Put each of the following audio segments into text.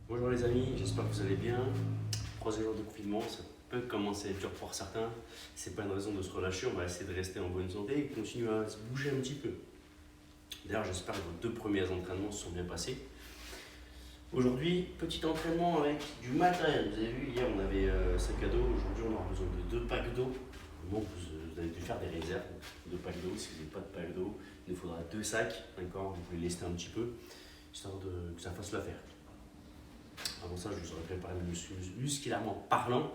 Bonjour les amis, j'espère que vous allez bien. Troisième jour de confinement, ça peut commencer à être dur pour certains. C'est pas une raison de se relâcher, on va essayer de rester en bonne santé et continuer à se bouger un petit peu. D'ailleurs, j'espère que vos 2 premiers entraînements se sont bien passés. Aujourd'hui, petit entraînement avec du matériel. Vous avez vu, hier on avait sac à dos, aujourd'hui on aura besoin de 2 packs d'eau. Bon, vous avez dû faire des réserves de packs d'eau. Si vous n'avez pas de pack d'eau, il nous faudra 2 sacs, d'accord. Vous pouvez lester un petit peu, histoire que ça fasse l'affaire. Avant ça, je vous aurais préparé musculairement parlant.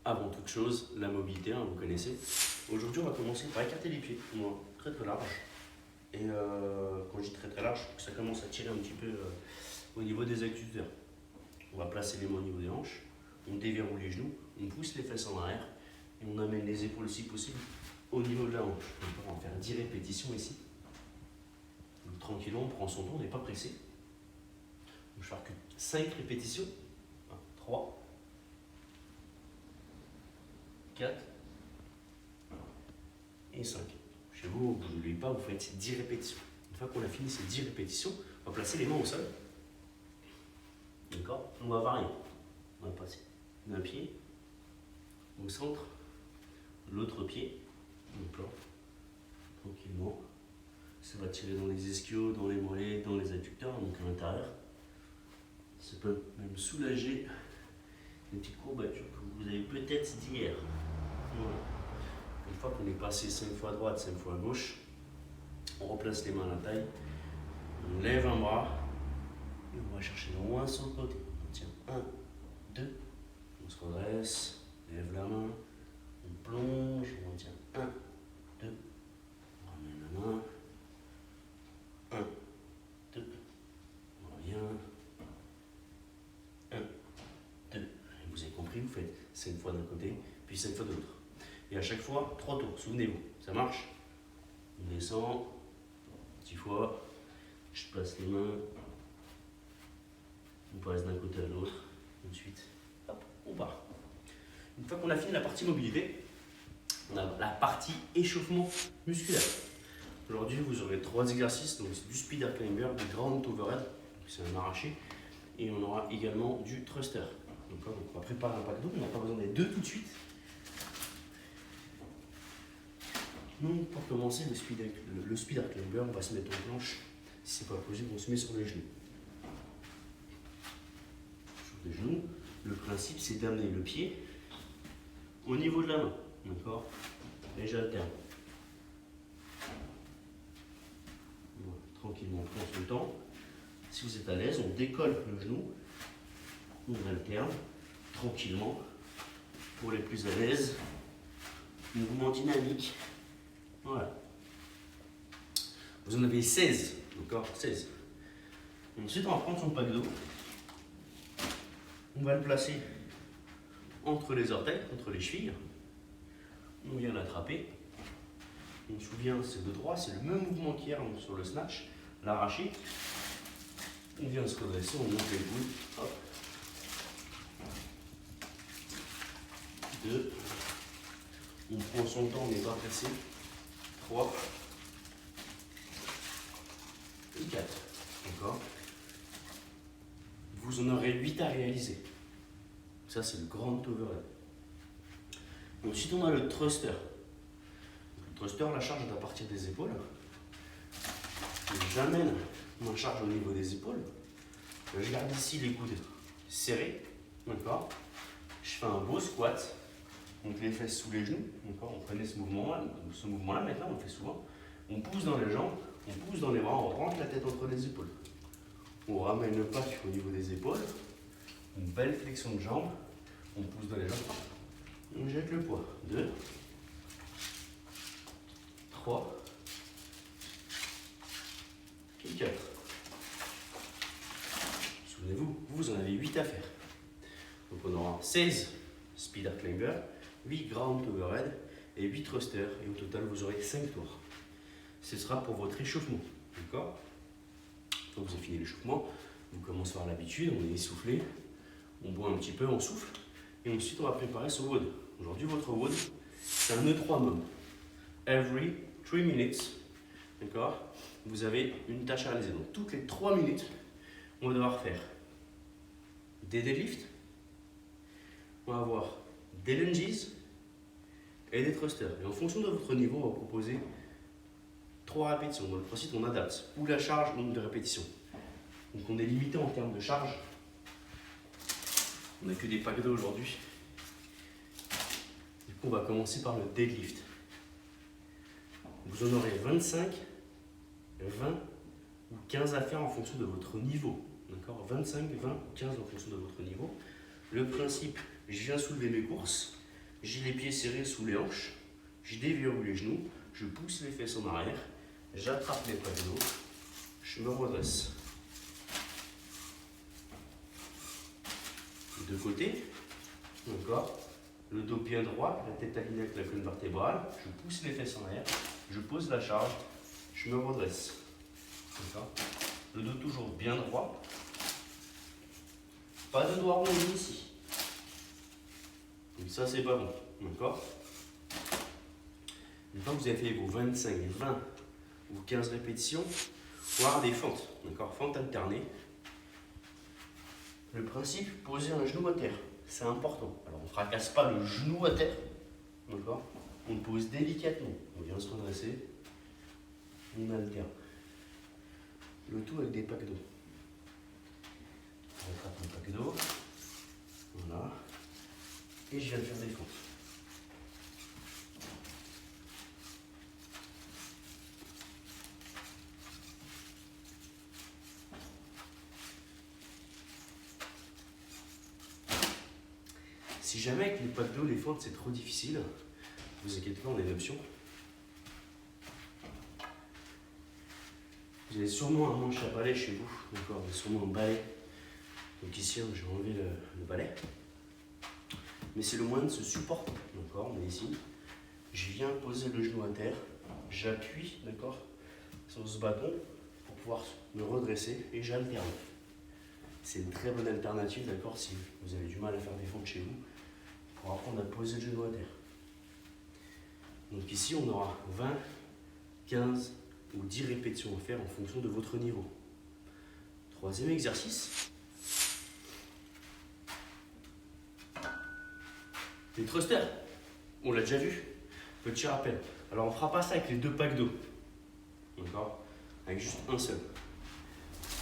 Avant toute chose, la mobilité, hein, vous connaissez. Aujourd'hui, on va commencer par écarter les pieds, moi, très très large. Et quand je dis très très large, ça commence à tirer un petit peu au niveau des adducteurs. On va placer les mains au niveau des hanches, on déverrouille les genoux, on pousse les fesses en arrière et on amène les épaules si possible au niveau de la hanche. On va faire 10 répétitions ici. Donc, tranquillement, on prend son temps, on n'est pas pressé. Donc, je vais faire que 5 répétitions. 3, 4 et 5. Chez vous, vous n'oubliez pas, vous faites 10 répétitions. Une fois qu'on a fini ces 10 répétitions, on va placer les mains au sol. D'accord? On va varier. On va passer d'un pied au centre, l'autre pied, donc là, tranquillement. Ça va tirer dans les ischios, dans les mollets, dans les adducteurs, donc à l'intérieur. Ça peut même soulager les petites courbatures que vous avez peut-être d'hier. Voilà. Une fois qu'on est passé 5 fois à droite, 5 fois à gauche, on replace les mains à la taille, on lève un bras et on va chercher loin sur le côté. On tient 1, 2, on se redresse, on lève la main, on plonge, on retient 1, 2, on ramène la main, 1, 2, on revient, 1, 2. Et vous avez compris, vous faites 5 fois d'un côté, puis 5 fois de l'autre. Et à chaque fois, 3 tours, souvenez-vous, ça marche. On descend, 10 fois, je place les mains, on passe d'un côté à l'autre, ensuite, hop, on part. Une fois qu'on a fini la partie mobilité, on a la partie échauffement musculaire. Aujourd'hui, vous aurez 3 exercices, donc du spider climber, du ground overhead, c'est un arraché, et on aura également du thruster. Donc on va préparer un pack d'eau, on n'a pas besoin des 2 tout de suite. Donc pour commencer le spider climber, on va se mettre en planche. Si c'est pas possible, on se met sur les genoux. Sur les genoux, le principe c'est d'amener le pied au niveau de la main, d'accord? Et j'alterne. Voilà, tranquillement, on prend son temps. Si vous êtes à l'aise, on décolle le genou, on alterne tranquillement. Pour les plus à l'aise, mouvement dynamique. Voilà. Vous en avez 16, d'accord? 16. Ensuite, on va prendre son pack d'eau. On va le placer entre les orteils, entre les chevilles. On vient l'attraper. On se souvient, c'est de droit, c'est le même mouvement qu'hier sur le snatch, l'arraché. On vient se redresser, on monte les coudes. Hop. 2. On prend son temps, on n'est pas pressé. 3 et 4. D'accord? Vous en aurez 8 à réaliser. Ça, c'est le grand overhead. Ensuite, on a le thruster. Le thruster, la charge est à partir des épaules. J'amène ma charge au niveau des épaules. Je garde ici les coudes serrés. D'accord? Je fais un beau squat. Donc les fesses sous les genoux. D'accord? On connaît ce mouvement-là. Ce mouvement-là, maintenant, on le fait souvent. On pousse dans les jambes, on pousse dans les bras, on rentre la tête entre les épaules. On ramène le pack au niveau des épaules. Une belle flexion de jambes. On pousse dans les jambes. On jette le poids. 2, 3 et 4. Souvenez-vous, vous en avez 8 à faire. Donc on aura 16 spider climber, 8 ground overhead et 8 thruster. Et au total, vous aurez 5 tours. Ce sera pour votre échauffement. D'accord? Quand vous avez fini l'échauffement, vous commencez à avoir l'habitude, on est essoufflé, on boit un petit peu, on souffle. Et ensuite, on va préparer ce WOD. Aujourd'hui, votre WOD, c'est un E3 mode. Every 3 minutes. D'accord? Vous avez une tâche à réaliser. Donc, toutes les 3 minutes, on va devoir faire des deadlifts, on va avoir des lunges et des thrusters. Et en fonction de votre niveau, on va proposer 3 répétitions. Dans le principe, on adapte ou la charge ou le nombre de répétitions. Donc on est limité en termes de charge. On n'a que des packs d'eau aujourd'hui. Du coup, on va commencer par le deadlift. Vous en aurez 25, 20 ou 15 à faire en fonction de votre niveau. D'accord ? 25, 20 ou 15 en fonction de votre niveau. Le principe, je viens soulever mes courses, j'ai les pieds serrés sous les hanches, je déverrouille les genoux, je pousse les fesses en arrière, j'attrape les packs d'eau, je me redresse. De côté, d'accord, le dos bien droit, la tête alignée avec la colonne vertébrale, je pousse les fesses en arrière, je pose la charge, je me redresse. D'accord. Le dos toujours bien droit, pas de doigt rond ici. Donc ça c'est pas bon, d'accord. Une fois que vous avez fait vos 25, 20 ou 15 répétitions, il faut avoir des fentes, d'accord, fentes alternées. Le principe, poser un genou à terre, c'est important. Alors on ne fracasse pas le genou à terre, d'accord. On le pose délicatement, on vient se redresser, on alterne. Le tout avec des packs d'eau. On rattrape mon pack d'eau, voilà, et je viens de faire des fentes. Si jamais avec les packs d'eau, les fentes c'est trop difficile, ne vous inquiétez pas, on a une option. Vous avez sûrement un manche à balai chez vous, d'accord, vous avez sûrement un balai. Donc ici, j'ai enlevé le balai. Mais c'est le moyen de se supporter, d'accord, on est ici. Je viens poser le genou à terre, j'appuie, d'accord, sur ce bâton pour pouvoir me redresser et j'alterne. C'est une très bonne alternative, d'accord, si vous avez du mal à faire des fentes chez vous, pour apprendre à poser le genou à terre. Donc ici, on aura 20, 15 ou 10 répétitions à faire en fonction de votre niveau. Troisième exercice. Les thrusters. On l'a déjà vu. Petit rappel. Alors on ne fera pas ça avec les 2 packs d'eau. D'accord ? Avec juste un seul.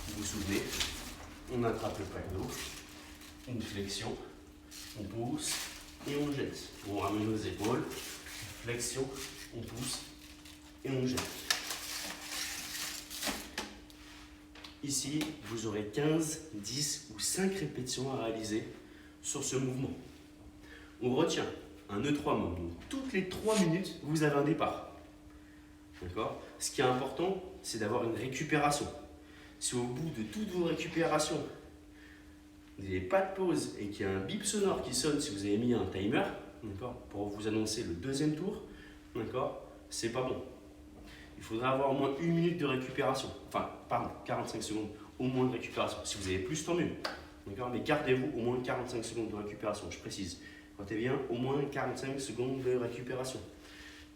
Vous vous souvenez, on attrape le pack d'eau, une flexion, on pousse et on jette. On ramène nos épaules, flexion, on pousse et on jette. Ici, vous aurez 15, 10 ou 5 répétitions à réaliser sur ce mouvement. On retient un E3 mode. Donc, toutes les 3 minutes, vous avez un départ. D'accord ? Ce qui est important, c'est d'avoir une récupération. Si au bout de toutes vos récupérations, vous n'avez pas de pause et qu'il y a un bip sonore qui sonne si vous avez mis un timer, d'accord, pour vous annoncer le deuxième tour, d'accord, c'est pas bon. Il faudra avoir au moins 1 minute de récupération. Enfin, pardon, 45 secondes au moins de récupération. Si vous avez plus, tant mieux. D'accord, mais gardez-vous au moins 45 secondes de récupération, je précise. Notez bien, au moins 45 secondes de récupération.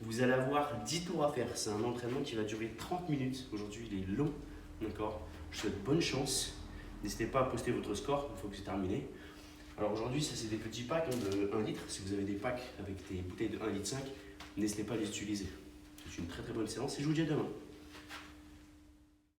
Vous allez avoir 10 tours à faire. C'est un entraînement qui va durer 30 minutes. Aujourd'hui, il est long. D'accord. Je vous souhaite bonne chance. N'hésitez pas à poster votre score une fois que c'est terminé. Alors aujourd'hui, ça c'est des petits packs de 1 litre. Si vous avez des packs avec des bouteilles de 1,5 litre, n'hésitez pas à les utiliser. C'est une très très bonne séance et je vous dis à demain.